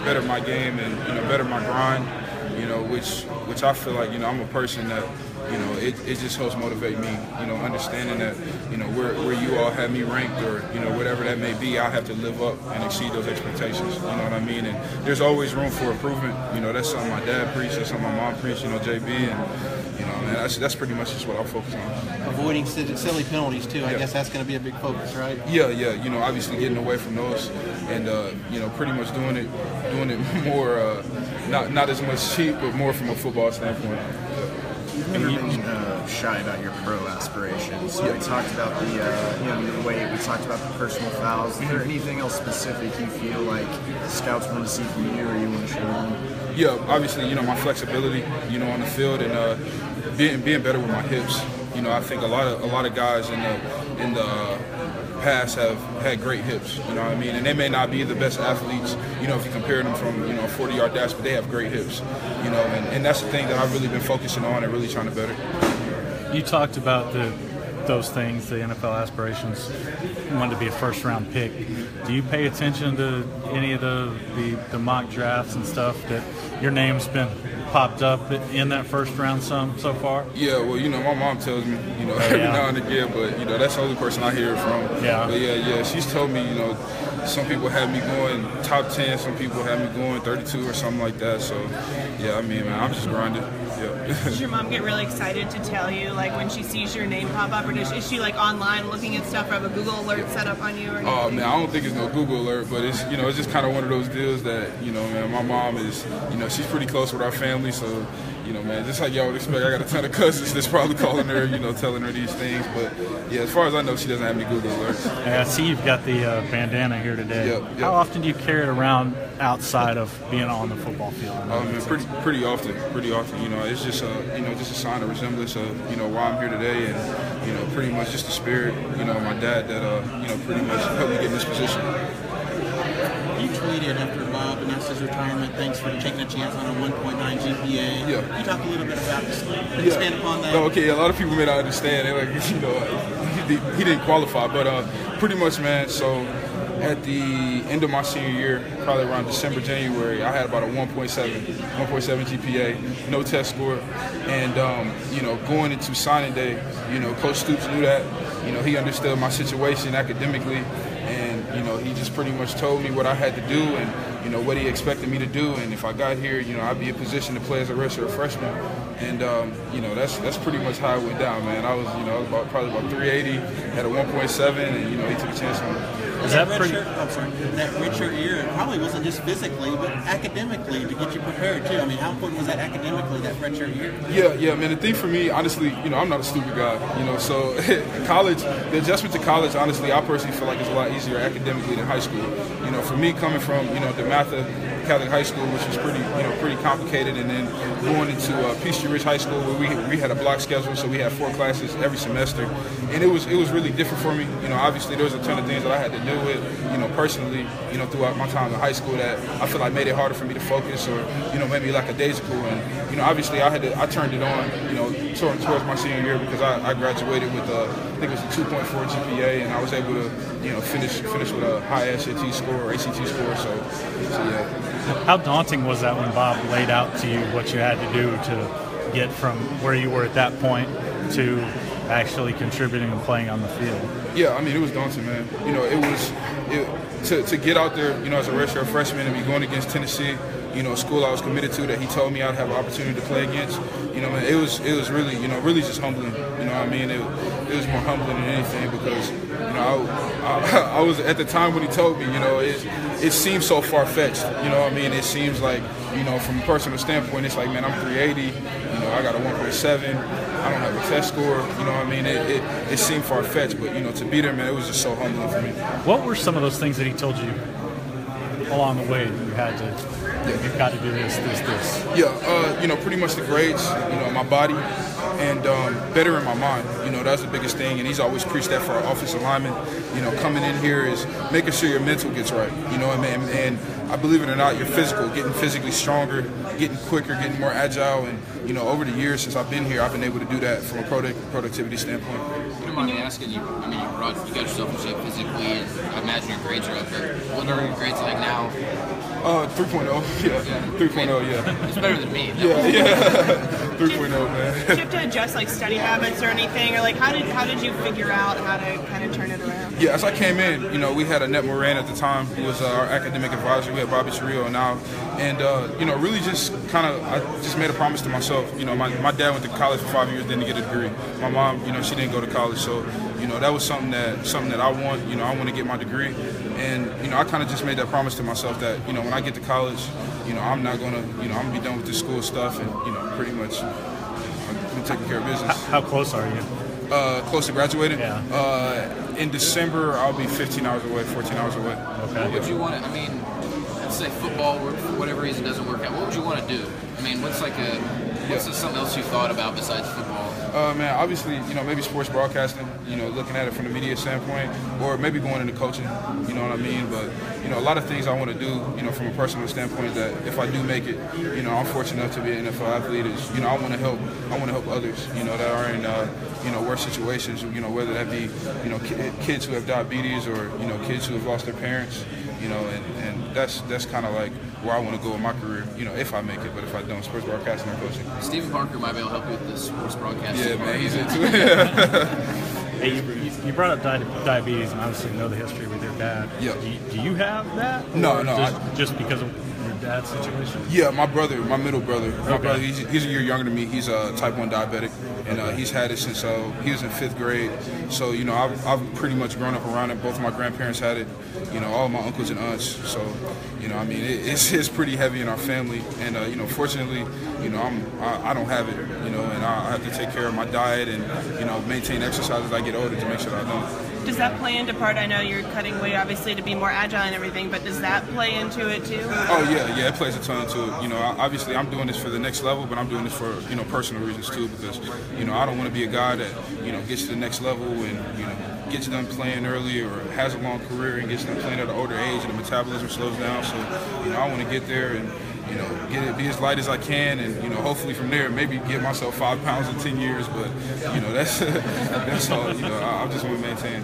better my game and better my grind. Which I feel like I'm a person that it just helps motivate me. Understanding that where you all have me ranked or whatever that may be, I have to live up and exceed those expectations. You know what I mean? And there's always room for improvement. That's something my dad preached, that's something my mom preached. JB, and man, that's pretty much just what I'll focus on. Avoiding silly penalties too. I guess that's going to be a big focus, right? Yeah. Obviously getting away from those, and pretty much doing it more, not as much cheap, but more from a football standpoint. You've never been shy about your pro aspirations. So we talked about the weight. We talked about the personal fouls. Is there anything else specific you feel like the scouts want to see from you, or you want to show them? Yeah, obviously, my flexibility, on the field, and being better with my hips. I think a lot of guys in the past have had great hips. You know what I mean? And they may not be the best athletes. If you compare them from a 40-yard dash, but they have great hips. And that's the thing that I've really been focusing on and really trying to better. You talked about those things, the NFL aspirations. You wanted to be a first-round pick. Do you pay attention to any of the mock drafts and stuff that your name's been popped up in that first round so far? Yeah, well, my mom tells me, every now and again, but that's the only person I hear it from. Yeah. But yeah, she's told me, some people have me going top 10, some people have me going 32 or something like that. So yeah, man, I'm just grinding. Yeah. Does your mom get really excited to tell you, like, when she sees your name pop up, or is she like online looking at stuff, or have a Google alert set up on you? Or oh man, I don't think it's no Google alert, but it's it's just kind of one of those deals that man, my mom is she's pretty close with our family, so man, just like y'all would expect, I got a ton of cousins that's probably calling her, telling her these things. But yeah, as far as I know, she doesn't have any Google alerts. I see you've got the bandana here today. Yep. How often do you carry it around outside of being on the football field? Man, pretty often. It's just just a sign of resemblance of why I'm here today, and pretty much just the spirit my dad that pretty much helped me get in this position. You tweeted after Bob announced his retirement, thanks for taking a chance on a 1.9 GPA. Yeah. Can you talk a little bit about this? Expand upon that. Okay, a lot of people may not understand. They're like, he didn't qualify, but pretty much, man. So at the end of my senior year, probably around December, January, I had about a 1.7 GPA, no test score, and going into signing day, Coach Stoops knew that. He understood my situation academically. He just pretty much told me what I had to do and, what he expected me to do. And if I got here, I'd be in position to play as a redshirt freshman. And, that's pretty much how it went down, man. I was, probably about 380, had a 1.7, and, he took a chance on me. That redshirt year, it probably wasn't just physically, but academically to get you prepared, too. I mean, how important was that academically, that redshirt year? Yeah, man. The thing for me, honestly, I'm not a stupid guy, so college, the adjustment to college, honestly, I personally feel like it's a lot easier academically than high school. For me, coming from, DeMatha Catholic High School, which was pretty complicated, and then going into Peachtree Ridge High School, where we had a block schedule, so we had 4 classes every semester, and it was really different for me. Obviously there was a ton of things that I had to deal with, personally, throughout my time in high school that I feel like made it harder for me to focus, or maybe like a daisical. And obviously I turned it on, towards my senior year, because I graduated with I think it was a 2.4 GPA, and I was able to finish with a high SAT score or ACT score. So yeah. How daunting was that when Bob laid out to you what you had to do to get from where you were at that point to actually contributing and playing on the field? Yeah, I mean, it was daunting, man. To get out there, as a redshirt freshman and be going against Tennessee, a school I was committed to that he told me I'd have an opportunity to play against, man, it was really, really just humbling. It was more humbling than anything, because, I was at the time when he told me, it seemed so far-fetched. It seems like, from a personal standpoint, it's like, man, I'm 380. I got a 1.7. I don't have a test score. It seemed far-fetched, but to be there, man, it was just so humbling for me. What were some of those things that he told you along the way that you had to? You've got to do this. Yeah, pretty much the grades, my body, and better in my mind. That's the biggest thing, and he's always preached that for our offensive linemen. Coming in here is making sure your mental gets right. And I believe it or not, you're getting physically stronger, getting quicker, getting more agile, and over the years since I've been here, I've been able to do that from a productivity standpoint. mind me asking you, I mean, you got yourself in shape physically, and I imagine your grades are up there. What are your grades like now? 3.0, yeah. 3.0, yeah. It's better than me. Yeah. 3.0, man. Did you have to adjust like study habits or anything, or like how did you figure out how to kind of turn it around? Yeah, as I came in, you know, we had Annette Moran at the time, who was our academic advisor. We had Bobby Chirillo now, and you know, really just I just made a promise to myself. You know, my dad went to college for 5 years, didn't get a degree. My mom, you know, she didn't go to college, so you know, that was something that I want. You know, I want to get my degree, and you know, I kind of just made that promise to myself that, you know, when I get to college, you know, I'm not gonna, you know, I'm gonna be done with this school stuff, and you know, pretty much I'm taking care of business. How close are you? Close to graduating? Yeah. In December, I'll be 15 hours away, 14 hours away. Okay. What would you want to, I mean, let's say football, for whatever reason, doesn't work out. What would you want to do? I mean, what's something else you thought about besides football? Man, obviously, you know, maybe sports broadcasting, you know, looking at it from the media standpoint, or maybe going into coaching, you know what I mean? But, you know, a lot of things I want to do, you know, from a personal standpoint, that if I do make it, you know, I'm fortunate enough to be an NFL athlete, is, you know, I want to help others, you know, that are in, you know, worse situations, you know, whether that be, you know, kids who have diabetes, or, you know, kids who have lost their parents, you know, and that's kind of like where I want to go in my career, you know, if I make it. But if I don't, sports broadcasting or coaching. Stephen Parker might be able to help you with the sports broadcasting. Yeah, man, he's into it. Hey, you brought up diabetes, and obviously know the history with your dad. Yeah. Do you have that? No, Or no. Just because of your dad's situation? Yeah, my middle brother. My Okay. brother, he's a year younger than me. He's a type 1 diabetic, and he's had it since he was in 5th grade. So, you know, I've pretty much grown up around it. Both of my grandparents had it, you know, all of my uncles and aunts. So, you know, I mean, it's pretty heavy in our family. And, you know, fortunately, you know, I don't have it, you know, and I have to take care of my diet and, you know, maintain exercise as I get older to make sure that I don't. Does that play into part? I know you're cutting weight, obviously, to be more agile and everything, but does that play into it too? Oh yeah, it plays a ton into it. You know, obviously I'm doing this for the next level, but I'm doing this for, you know, personal reasons too, because, you know, I don't want to be a guy that, you know, gets to the next level and, you know, gets done playing early or has a long career and gets done playing at an older age and the metabolism slows down. So, you know, I want to get there and, you know, be as light as I can, and, you know, hopefully from there maybe give myself 5 pounds in 10 years. But, you know, that's all. You know, I just want to maintain.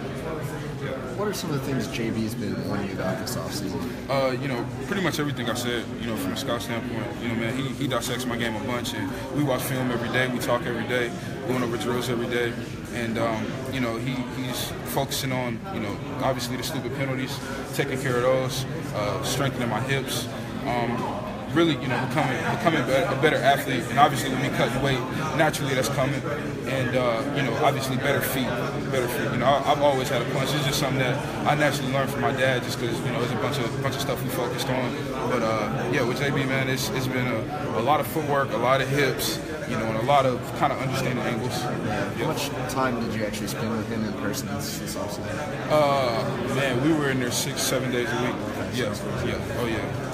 What are some of the things JB's been warning you about this offseason? You know, pretty much everything I said, you know, from a scout standpoint. You know, man, he dissects my game a bunch, and we watch film every day, we talk every day, going over drills every day. And, you know, he's focusing on, you know, obviously the stupid penalties, taking care of those, strengthening my hips, really, you know, becoming a better athlete. And obviously when we cut weight, naturally that's coming. And, you know, obviously better feet. You know, I've always had a punch. It's just something that I naturally learned from my dad, just because, you know, there's a bunch of stuff we focused on. But, yeah, with JB, man, it's been a lot of footwork, a lot of hips, you know, and a lot of kind of understanding angles. How much time did you actually spend with him in person this offseason? Man, we were in there 6-7 days a week. Yeah. Oh, yeah.